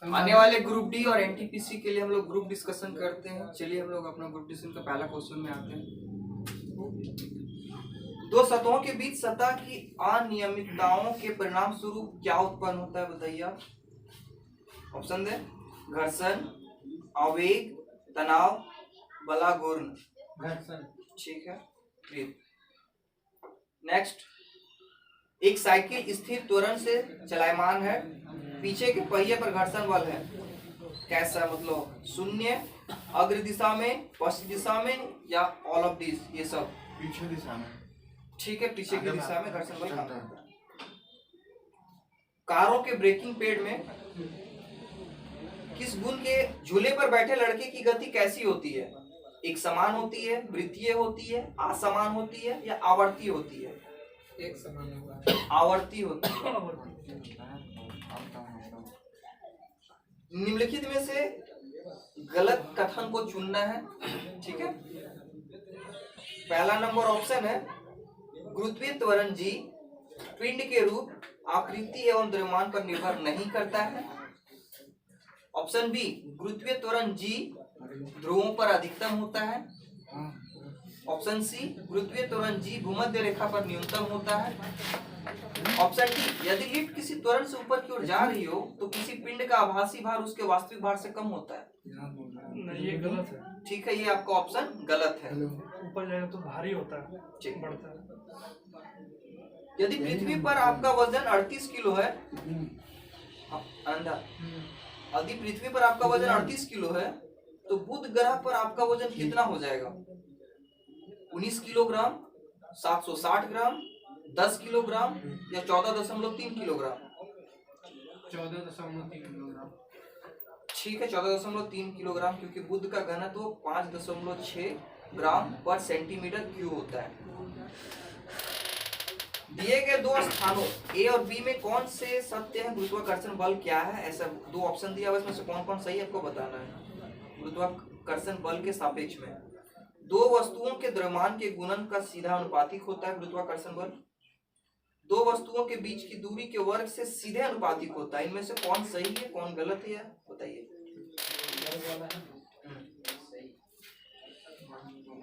आने वाले group D और एनटीपीसी के लिए हम लोग ग्रुप डिस्कशन करते हैं। चलिए हम लोग अपना ग्रुप डिस्कशन का पहला क्वेश्चन में आते हैं। दो सतहों के बीच सतह की अनियमितताओं के परिणाम स्वरूप क्या उत्पन्न होता है, बताइए आप। ऑप्शन दे, घर्षण, आवेग, तनाव, बला घूर्ण। घर्षण। ठीक है। नेक्स्ट, एक साइकिल स्थिर त्वरण से चलायमान है, पीछे के पहिए पर घर्षण बल है। कैसा, मतलब शून्य, अग्र दिशा में, पश्चिम दिशा में, या ऑल ऑफ दिस, ये सब पीछे दिशा में। ठीक है, पीछे की दिशा में घर्षण बल काम करता है। कारों के ब्रेकिंग पैड में किस गुण के झूले पर बैठे लड़के की गति कैसी होती है? एक समान होती है, वृत्तीय होती है, असमान होती है, या आवर्ती होती है? एक समान होगा, आवर्ती होती है। निम्नलिखित में से गलत कथन को चुनना है। ठीक है। पहला नंबर ऑप्शन है, गुरुत्वीय त्वरण जी पिंड के रूप, आकृति एवं द्रव्यमान पर निर्भर नहीं करता है। ऑप्शन बी, गुरुत्वीय त्वरण जी ध्रुवों पर अधिकतम होता है। ऑप्शन सी, गुरुत्वीय त्वरण जी भूमध्य रेखा पर न्यूनतम होता है। ऑप्शन डी, यदि लिफ्ट किसी त्वरण से ऊपर की ओर जा रही हो तो किसी पिंड का आभासी भार उसके वास्तविक भार से कम होता है। नहीं, ये गलत है। ठीक है, ये आपका ऑप्शन गलत है। ऊपर जाएगा तो भारी होता है, ठीक, बढ़ता है। यदि पृथ्वी पर आपका वजन 38 किलो है, अंदर, यदि पृथ्वी पर आपका वजन 38 किलो है तो बुध ग्रह पर आपका वजन कितना हो जाएगा? 19 किलोग्राम, 760 ग्राम, 10 किलोग्राम, या 14.3 किलोग्राम? 14.3 किलोग्राम। ठीक है, 14.3 किलोग्राम, क्योंकि बुध का घनत्व 5.6 ग्राम पर सेंटीमीटर क्यूब होता है। दिए गए दो स्थानों ए और बी में कौन से सत्य है? गुरुत्वाकर्षण बल क्या है? ऐसा दो ऑप्शन दिया हुआ है, इसमें से कौन कौन सही आपको बताना है। गुरुत्वाकर्षण बल के सापेक्ष में दो वस्तुओं के द्रव्यमान के गुणन का सीधा अनुपातिक होता है गुरुत्वाकर्षण बल। दो वस्तुओं के बीच की दूरी के वर्ग से सीधे अनुपातिक होता है। इनमें से कौन सही है, कौन गलत है, बताइए।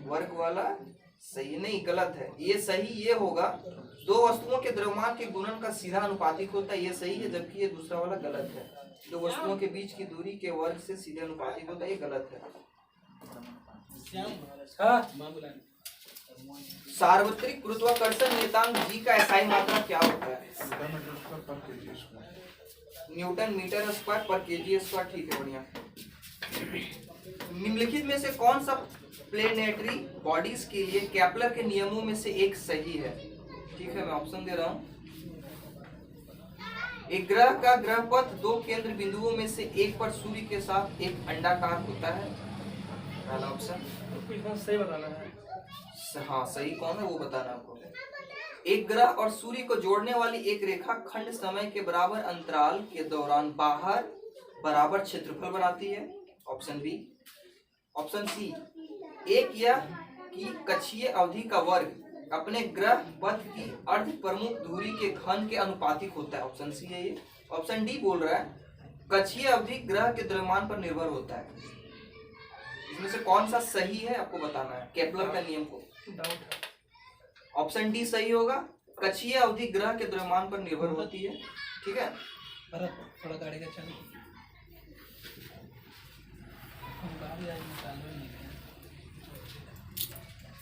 वर्ग वाला सही नहीं, गलत है। ये सही ये होगा, दो वस्तुओं के द्रव्यमान के गुणन का सीधा अनुपातिक होता है, ये सही है, जबकि ये दूसरा वाला गलत है। दो वस्तुओं के बीच की दूरी के वर्ग से सीधे अनुपातिक होता है, ये गलत है। सार्वत्रिक गुरुत्वाकर्षण नियतांक जी का एसआई मात्रा क्या होता है? Newton metre square per KG square. ठीक है, बढ़िया। निम्नलिखित में से कौन सा प्लेनेटरी बॉडीज के लिए केपलर के नियमों में से एक सही है? ठीक है, मैं ऑप्शन दे रहा हूं। एक ग्रह का ग्रहपथ दो केंद्र बिंदुओं में से एक पर सूर्य के साथ एक अंडाकार होता है। पहला ऑप्शन। सही बताना है। हाँ, सही कौन है वो बताना आपको। एक ग्रह और सूर्य को जोड़ने वाली एक रेखा खंड समय के बराबर अंतराल के दौरान बाहर बराबर क्षेत्रफल बनाती है। Option B. ऑप्शन सी, एक या की कक्षीय अवधि का वर्ग अपने ग्रह पथ की अर्ध प्रमुख दूरी के घन के अनुपातिक होता है। ऑप्शन सी है ये। ऑप्शन डी बोल रहा है कक्षीय अवधि ग्रह के द्रव्यमान पर निर्भर होता है। इसमें से कौन सा सही है आपको बताना है, केपलर का नियम को। डाउट है। ऑप्शन डी सही होगा, कक्षीय अवधि ग्रह के द्रव्यमान पर निर्भर होती है। ठीक है। थोड़ा गाड़ी का चल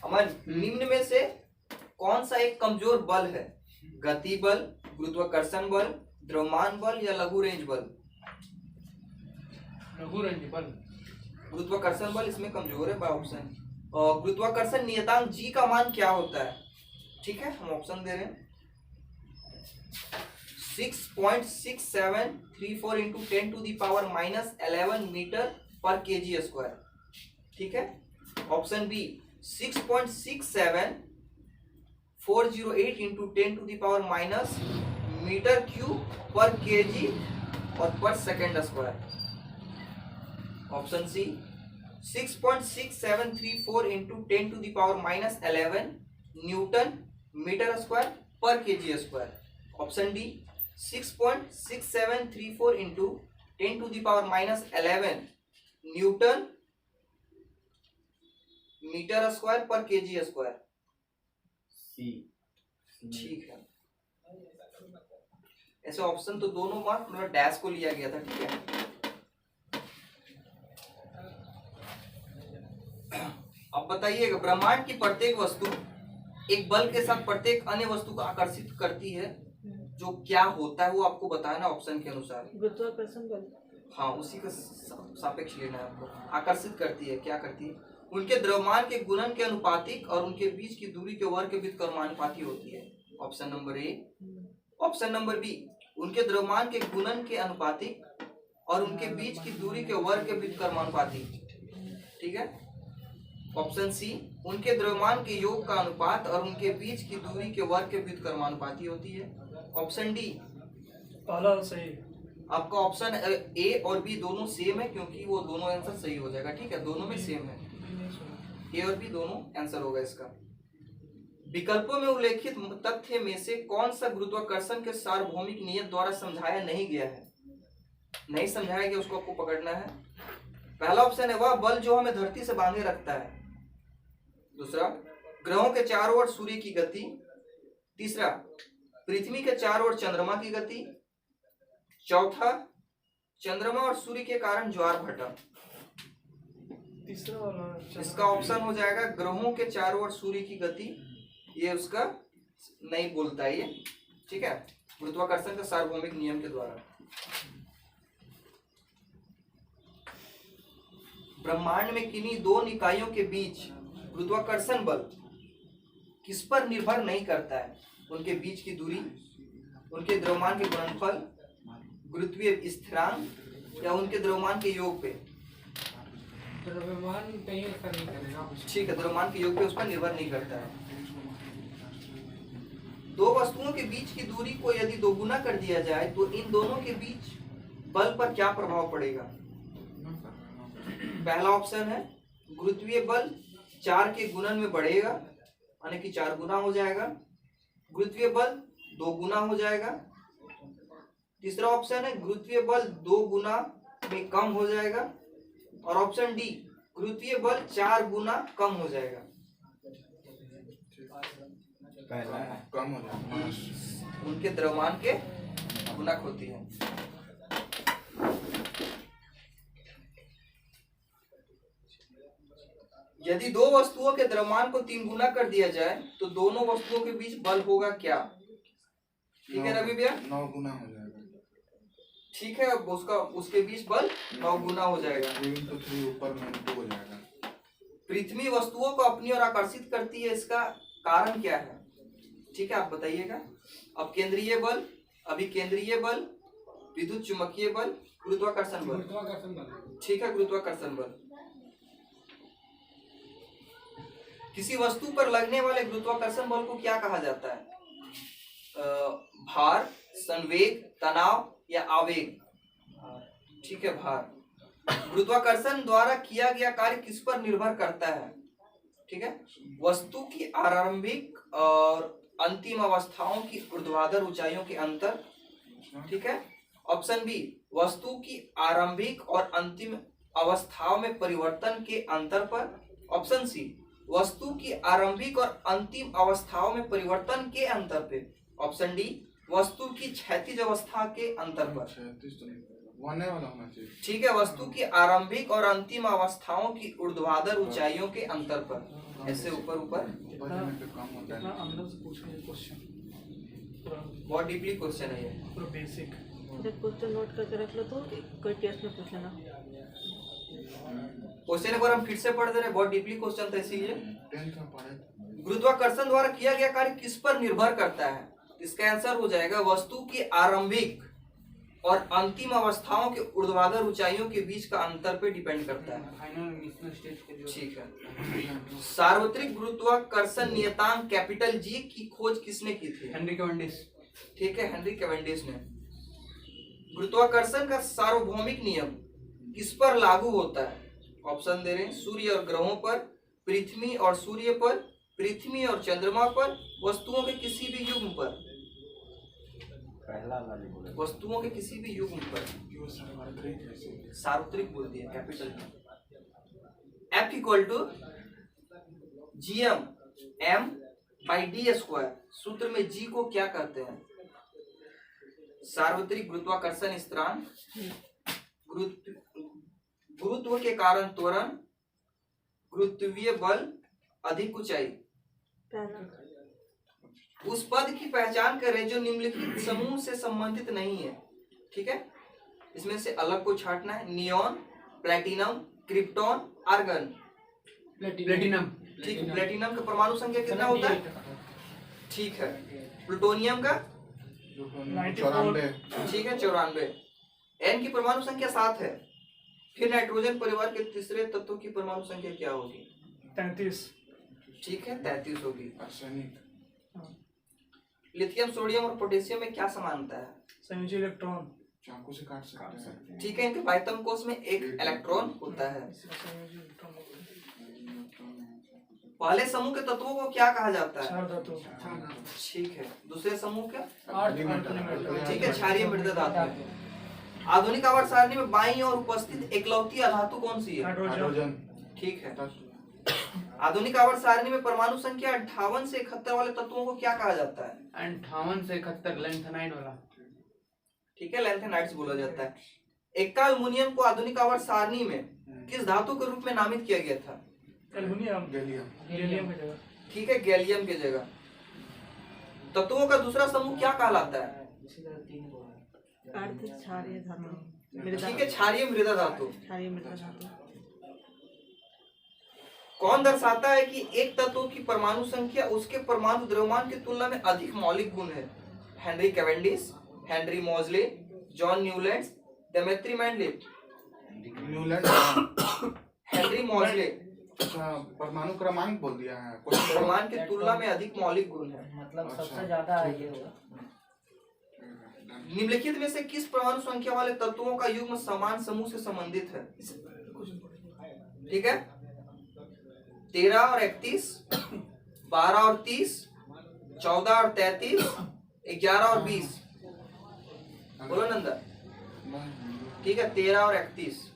अमन, निम्न में से कौन सा एक कमजोर बल है? गति बल, गुरुत्वाकर्षण बल, द्रव्यमान बल, या लघु रेंज बल? लघु रेंज बल। गुरुत्वाकर्षण बल इसमें कमजोर है। ऑप्शन। और गुरुत्वाकर्षण नियतांक जी का मान क्या होता है? ठीक है, हम ऑप्शन दे रहे हैं। 6.6734 into 10⁻⁻11 metre per KG square. ठीक है। Option B 6.67408 into 10⁻⁻ metre cube per KG और per second square. Option C 6.6734 into 10⁻11 newton metre square per KG square. Option D 6.6734 into 10⁻11 newton metre square per KG square. ठीक है, ऐसे option तो दोनों mark मतलब dash को लिया गया था। ठीक है, अब बताइएगा, ब्रह्मांड की प्रत्येक वस्तु एक बल के साथ प्रत्येक अन्य वस्तु को आकर्षित करती है, जो क्या होता है वो आपको बताना ऑप्शन के अनुसार। गुरुत्वाकर्षण बल। हाँ, उसी का सापेक्ष लेना है आपको। आकर्षित करती है, क्या करती है? उनके द्रव्यमान के गुणन के अनुपातिक और उनके बीच की दूरी के वर्ग के बीच कर्मानुपाती होती है। Option number A. Option number B, उनके द्रव्यमान के गुणन के अनुपातिक और उनके बीच की दूरी के वर्ग के बीच कर्मानुपाती। ठीक है। ऑप्शन सी, उनके द्रव्यमान के योग का अनुपात और उनके बीच की दूरी के वर्ग के बीच कर्मानुपाती होती है। ऑप्शन डी, पहला सही। आपका ऑप्शन ए और बी दोनों सेम है, क्योंकि वो दोनों आंसर सही हो जाएगा। ठीक है, दोनों में सेम है, ए और बी दोनों आंसर होगा इसका। विकल्पों में उल्लेखित तथ्य में से कौन सा गुरुत्वाकर्षण के सार्वभौमिक नियम द्वारा समझाया नहीं गया है? नहीं समझाया गया, उसको आपको पकड़ना है। पहला ऑप्शन है वह बल जो हमें धरती से बांधे रखता है। दूसरा, ग्रहों के चारों ओर सूर्य की गति। तीसरा, पृथ्वी के चारों ओर चंद्रमा की गति। चौथा, चंद्रमा और सूर्य के कारण ज्वार भाटा। तीसरा वाला इसका ऑप्शन हो जाएगा ग्रहों के चारों ओर सूर्य की गति। ये उसका नहीं बोलता है ये। ठीक है, गुरुत्वाकर्षण के सार्वभौमिक नियम के द्वारा। ब्रह्मांड में किन्हीं दो निकायों के बीच गुरुत्वाकर्षण बल किस पर निर्भर नहीं करता है? उनके बीच की दूरी, उनके द्रव्यमान के गुणनफल, गुरुत्वीय स्थिरांक या उनके द्रव्यमान के योग पे? द्रव्यमान पे ही असर नहीं करेगा। ठीक है, द्रव्यमान के योग पे उस पर निर्भर नहीं करता है। दो वस्तुओं के बीच की दूरी को यदि दोगुना कर दिया जाए तो इन दोनों के बीच बल पर क्या प्रभाव पड़ेगा? पहला ऑप्शन है गुरुत्वीय बल 4 के गुणन में बढ़ेगा, यानी कि 4 गुना हो जाएगा। गुरुत्वीय बल 2 गुना हो जाएगा। तीसरा ऑप्शन है गुरुत्वीय बल 2 गुना में कम हो जाएगा। और ऑप्शन डी, गुरुत्वीय बल 4 गुना कम हो जाएगा। पहला कम हो जाएगा, उनके द्रव्यमान के गुणक होती है। यदि दो वस्तुओं के द्रव्यमान को 3 गुना कर दिया जाए तो दोनों वस्तुओं के बीच बल होगा क्या? ठीक है रवि भैया, 9 गुना हो जाएगा। ठीक है, अब उसके बीच बल 9 गुना हो जाएगा। 3 ऊपर में 2 हो जाएगा। पृथ्वी वस्तुओं को अपनी ओर आकर्षित करती है, इसका कारण क्या है? ठीक है, आप बताइएगा। अब केंद्रीय बल, अभिकेंद्रीय बल, विद्युत चुंबकीय बल, गुरुत्वाकर्षण बल। गुरुत्वाकर्षण बल। ठीक है, गुरुत्वाकर्षण बल। किसी वस्तु पर लगने वाले गुरुत्वाकर्षण बल को क्या कहा जाता है? भार, संवेग, तनाव या आवेग? ठीक है, भार। गुरुत्वाकर्षण द्वारा किया गया कार्य किस पर निर्भर करता है? ठीक है, वस्तु की आरंभिक और अंतिम अवस्थाओं की ऊर्ध्वाधर ऊंचाइयों के अंतर। ठीक है, ऑप्शन बी, वस्तु की आरंभिक और अंतिम अवस्थाओं में परिवर्तन के अंतर पर। ऑप्शन सी, वस्तु की आरंभिक और अंतिम अवस्थाओं में परिवर्तन के अंतर पे। ऑप्शन डी, वस्तु की क्षैतिज अवस्था के अंतर पर। 36 तो नहीं पड़ेगा, होने वाला होना चाहिए। ठीक है, वस्तु की आरंभिक और अंतिम अवस्थाओं की ऊर्ध्वाधर ऊंचाइयों के अंतर पर। ऐसे ऊपर ऊपर ऊपर जाने पे कम होता इतना है। अंदर से पूछेंगे क्वेश्चन, पूरा बहुत डीपली क्वेश्चन है ये। पूरा बेसिक। जब क्वेश्चन नोट करके रख लो तो कोई टेस्ट में पूछ लेना। क्वेश्चन एक बार हम फिर से पढ़ दे रहे हैं, बहुत डीपली क्वेश्चन था इसीलिए। 10th में पढ़े थे। गुरुत्वाकर्षण द्वारा किया गया कार्य किस पर निर्भर करता है? इसका आंसर हो जाएगा वस्तु की आरंभिक और अंतिम अवस्थाओं के ऊर्ध्वाधर ऊंचाइयों के बीच का अंतर पे डिपेंड करता है। फाइनल मिशन स्टेज के जो ठीक है। सार्वत्रिक गुरुत्वाकर्षण नियतांक कैपिटल जी की खोज किसने की थी? Henry Cavendish. ठीक है, हेनरी कैवेंडिश ने। गुरुत्वाकर्षण का सार्वभौमिक नियम किस पर लागू होता है? ऑप्शन दे रहे हैं, सूर्य और ग्रहों पर, पृथ्वी और सूर्य पर, पृथ्वी और चंद्रमा पर, वस्तुओं के किसी भी युग्म पर। वस्तुओं के किसी भी युग्म पर कि वो सार्वत्रिक है। सार्वत्रिक बोल दिया कैपिटल में। F equal to GM M by D square. सूत्र में G को क्या कहते हैं? सार्वत्रिक गुरुत्वाकर्षण स्थिरांक, गुरुत्व के कारण त्वरण, गुरुत्वीय बल, अधिक ऊंचाई। पहला उस पद की पहचान करें जो निम्नलिखित समूह से संबंधित नहीं है। ठीक है, इसमें से अलग को छांटना है। Neon, platinum, krypton, argon. Platinum. ठीक है, प्लेटिनम का परमाणु संख्या कितना होता है? ठीक है। प्लूटोनियम का 94। ठीक है 94। एन की परमाणु संख्या 7 है। फिर नाइट्रोजन परिवार के तीसरे तत्व की परमाणु संख्या क्या होगी? 33। ठीक है 33 होगी। आर्सेनिक। लिथियम, सोडियम और पोटेशियम में क्या समानता है? संयोजी इलेक्ट्रॉन। चाकू से काट सकते हैं। ठीक है, इनके बाह्यतम कोश में एक इलेक्ट्रॉन होता है। संयोजी इलेक्ट्रॉन बोलते हैं। पहले समूह के तत्वों को क्या कहा जाता है? चार धातु। ठीक है। दूसरे समूह के? एलिमेंट। ठीक है, क्षारीय मृदा धातु। आधुनिक आवर्त सारणी में बाईं ओर उपस्थित एकलौती अधातु कौन सी है? हाइड्रोजन। ठीक है। आधुनिक आवर्त सारणी में परमाणु संख्या 58 से 71 वाले तत्वों को क्या कहा जाता है? 58 से 71 लेंथेनाइड वाला। ठीक है, लैंथेनाइड्स बोला जाता है। एक्का अल्युमिनियम को आधुनिक आवर्त सारणी में किस धातु के रूप में नामित किया गया था? एल्युमिनियम। गैलियम। गैलियम की जगह। ठीक है, गैलियम की जगह। तत्वों का दूसरा समूह क्या कहलाता है? अर्ध क्षारीय धातु, मृदा। ठीक है, क्षारीय मृदा धातु। क्षारीय मृदा धातु। कौन दर्शाता है कि एक तत्व की परमाणु संख्या उसके परमाणु द्रव्यमान की तुलना में अधिक मौलिक गुण है? Henry Cavendish, Henry Moseley, John Newland, Dmitri Mendeleev. Newland. Henry Moseley. अच्छा, परमाणु क्रमांक बोल दिया है। कुछ द्रव्यमान की तुलना में अधिक मौलिक गुण है। मतलब अच्छा, सबसे ज्यादा ये होगा। निम्नलिखित में से किस परमाणु संख्या वाले तत्वों का युग्म समान समूह से संबंधित है? ठीक है, 13 और 31, 12 और 30, 14 और 33, 11 और 20। बोलो नंदा। ठीक है, 13 और 31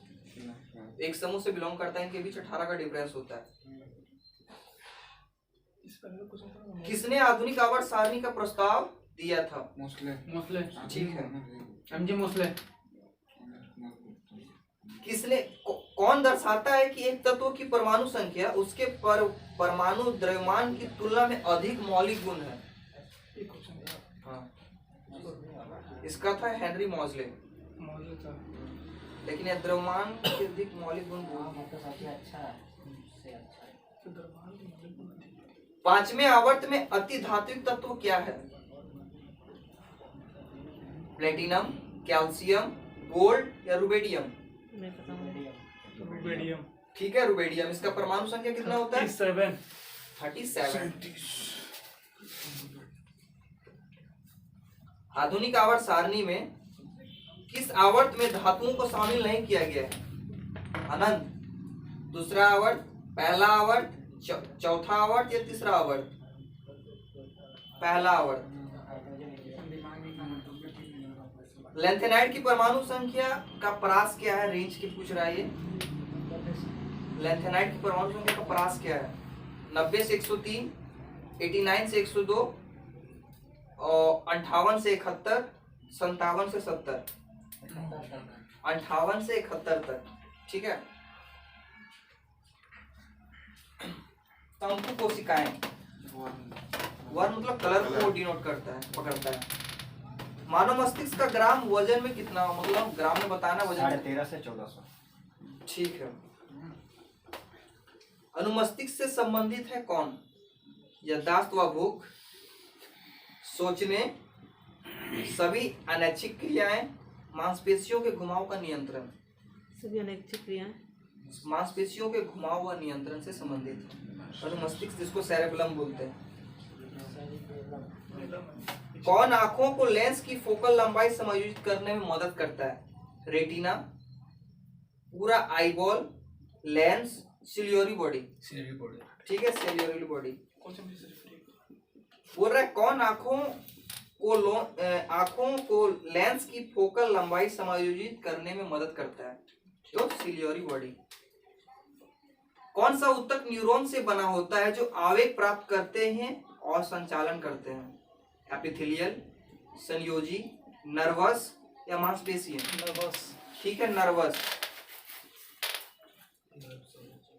एक समूह से बिलोंग करता है। इनके बीच 18 का डिफरेंस होता है। किसने आधुनिक आवर्त सारणी का प्रस्ताव दिया था? मोस्ले। मोस्ले। ठीक है। MG Moseley. किसने कौन दर्शाता है कि एक तत्व की परमाणु संख्या उसके परमाणु द्रव्यमान की तुलना में अधिक मौलिक गुण है? हाँ, इसका था हेनरी मोजले। लेकिन यह द्रव्यमान के अधिक मौलिक गुण मतलब सबसे अच्छा है, उससे अच्छा है। पांचवें आवर्त में अति धात्विक तत्व क्या है? प्लेटिनम, कैल्शियम, गोल्ड या रुबेडियम? नहीं पता मुझे। रुबेडियम। ठीक है, रुबेडियम। इसका परमाणु संख्या कितना होता है? 37। आधुनिक आवर्त सारणी में किस आवर्त में धातुओं को शामिल नहीं किया गया है? अनंत, दूसरा आवर्त, पहला आवर्त, चौथा आवर्त या तीसरा आवर्त? पहला आवर्त। लेंथेनाइड की परमाणु संख्या का परास क्या है? रेंज की पूछ रहा है ये। लेंथेनाइड की परमाणु संख्या का परास क्या है? 90 से 103, 89 से 102 और 58 से 71, 57 से 70। 58 से 71 तक। ठीक है। तंतु कोशिकाएं, वर्म मतलब कलर को डिनोट करता है, पकड़ता है। मानव मस्तिष्क का ग्राम वजन में कितना, मतलब ग्राम में बताना वजन? 13.5 से 1400। ठीक है। अनुमस्तिष्क से संबंधित है कौन? याददाश्त व भूख, सोचने, सभी अनैच्छिक क्रियाएं, मांसपेशियों के घुमाव का नियंत्रण। सभी अनैच्छिक क्रियाएं मांसपेशियों के घुमाव व नियंत्रण से संबंधित है। अनुमस्तिष्क जिसको सेरेबेलम बोलते हैं। कौन आंखों को लेंस की फोकल लंबाई समायोजित करने में मदद करता है? रेटिना, पूरा आईबॉल, लेंस, सिलियोरी बॉडी। ठीक है, सिलियोरी बॉडी। बोल रहा है कौन आंखों आंखों को लेंस की फोकल लंबाई समायोजित करने में मदद करता है। तो सिलियोरी बॉडी। कौन सा ऊतक न्यूरॉन से बना होता है जो आवेग प्राप्त करते हैं और संचालन करते हैं? एपिथेलियल, संयोजी, नर्वस या मांसपेशीय? नर्वस। ठीक है, नर्वस।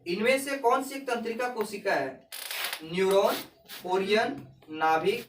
इनमें से कौन सी एक तंत्रिका कोशिका है? न्यूरॉन, ओरियन, नाभिक